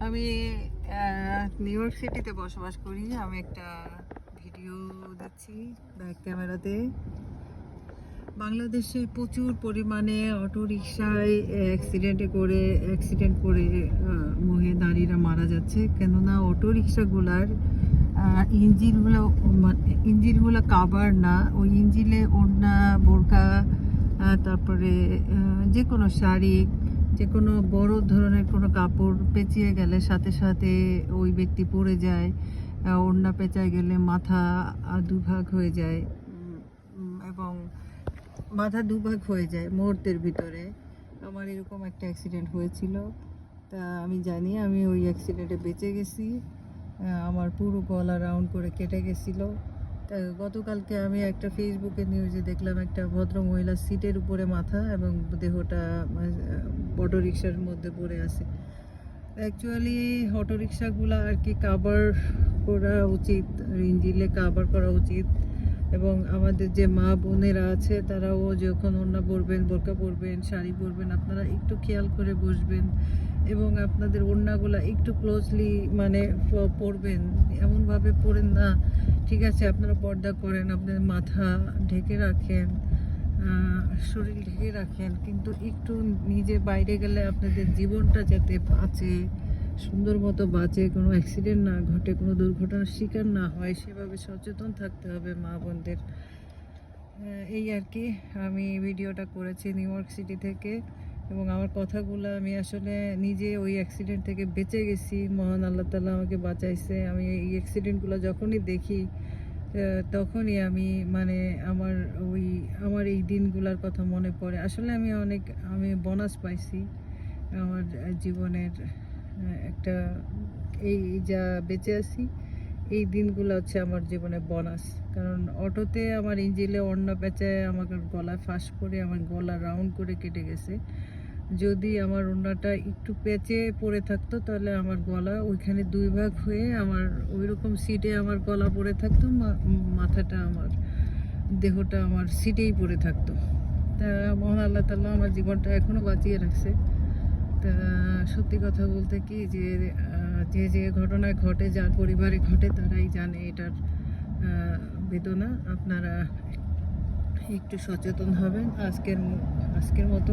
আমি new York সিটিতে বসবাস করি। আমি একটা ভিডিও দিচ্ছি ব্যাক ক্যামেরাতে। বাংলাদেশে প্রচুর পরিমাণে অটো রিকশায় অ্যাক্সিডেন্ট করে নারীরা মারা যাচ্ছে, কেননা অটো রিকশাগুলার ইঞ্জিনগুলো কাভার না। ওই ইঞ্জিনে ওড়না, বোরকা, তারপরে যে কোনো শাড়ি, যে কোনো বড় ধরনের কোনো কাপড় পেঁচিয়ে গেলে সাথে সাথে ওই ব্যক্তি পড়ে যায়। ওড়না পেঁচায় গেলে মাথা দুভাগ হয়ে যায় এবং মাথা দুভাগ হয়ে যায় মুহূর্তের ভিতরে। আমার এরকম একটা অ্যাক্সিডেন্ট হয়েছিল, তা আমি জানি আমি ওই অ্যাক্সিডেন্টে বেঁচে গেছি। আমার পুরো গলা রাউন্ড করে কেটে গেছিলো। তা গতকালকে আমি একটা ফেসবুকে নিউজে দেখলাম একটা ভদ্র মহিলা সিটের উপরে মাথা এবং দেহটা অটো রিকশার মধ্যে পড়ে আছে। অ্যাকচুয়ালি অটো রিকশাগুলো আর কি কাভার করা উচিত, ইঞ্জিনে কাভার করা উচিত। এবং আমাদের যে মা বোনেরা আছে তারাও যখন ওড়না পরবেন, বোরকা পরবেন, শাড়ি পরবেন, আপনারা একটু খেয়াল করে বসবেন এবং আপনাদের ওড়নাগুলো একটু ক্লোজলি পরবেন। এমনভাবে পরেন না, ঠিক আছে আপনারা পর্দা করেন, আপনাদের মাথা ঢেকে রাখেন, শরীর ঢেকে রাখেন, কিন্তু একটু নিজে বাইরে গেলে আপনাদের জীবনটা যাতে বাঁচে, সুন্দর মতো বাঁচে, কোনো অ্যাক্সিডেন্ট না ঘটে, কোনো দুর্ঘটনার শিকার না হয়, সেভাবে সচেতন থাকতে হবে মা বোনদের। এই আর কি, আমি ভিডিওটা করেছি নিউ ইয়র্ক সিটি থেকে এবং আমার কথাগুলো আমি আসলে নিজে ওই অ্যাক্সিডেন্ট থেকে বেঁচে গেছি। মহান আল্লাহ তাআলা আমাকে বাঁচাইছে। আমি এই অ্যাক্সিডেন্টগুলো যখনই দেখি তখনই আমি আমার এই দিনগুলোর কথা মনে পড়ে। আসলে আমি বোনাস পাইছি আমার জীবনের একটা, এই যা বেঁচে আছি এই দিনগুলো হচ্ছে আমার জীবনে বোনাস। কারণ অটোতে আমার ইঞ্জিনে ওড়না পেঁচায় আমাকে গলায় ফাঁস করে আমার গলা রাউন্ড করে কেটে গেছে। যদি আমার ওড়নাটা একটু পেঁচে পড়ে থাকতো তাহলে আমার গলা ওইখানে দুই ভাগ হয়ে আমার ওইরকম সিটে আমার গলা পড়ে থাকতো, মাথাটা আমার, দেহটা আমার সিটেই পড়ে থাকতো। তা মহান আল্লাহ তাআলা আমার জীবনটা এখনও বাঁচিয়ে রাখছে। তা সত্যি কথা বলতে কি, যে ঘটনা ঘটে, যার পরিবারে ঘটে তারাই জানে এটার বেদনা। আপনারা একটু সচেতন হবেন। আজকের মতো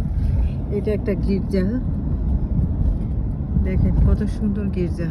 এটা একটা গির্জা, দেখেন কত সুন্দর গির্জা।